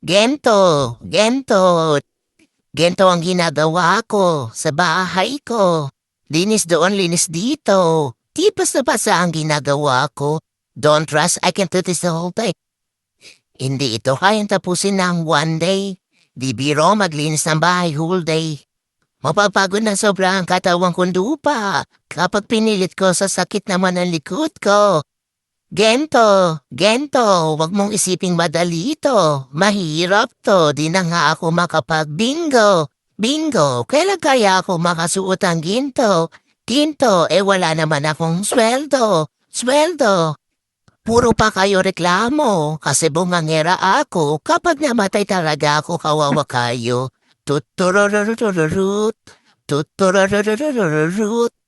Gento, gento, gento ang ginagawa ko sa bahay ko. Linis doon, linis dito. Di basta-basta ang ginagawa ko. Don't rush, I can do this the whole day. Hindi ito kayang tapusin ng one day. Di biro maglinis ng bahay whole day. Mapapagod na sobra ang katawan kong lupa kapag pinilit ko sa sakit naman ang likod ko. Gento, Gento, wag mong isiping madali ito. Mahirap to, di na nga ako makapag-bingo. Bingo, kailan kaya ako makasuot ang ginto? Ginto, wala naman akong sweldo. Sweldo. Puro pa kayo reklamo kasi bungangera ako. Kapag namatay talaga ako, kawawa kayo. Tuturururururut, tuturururururut.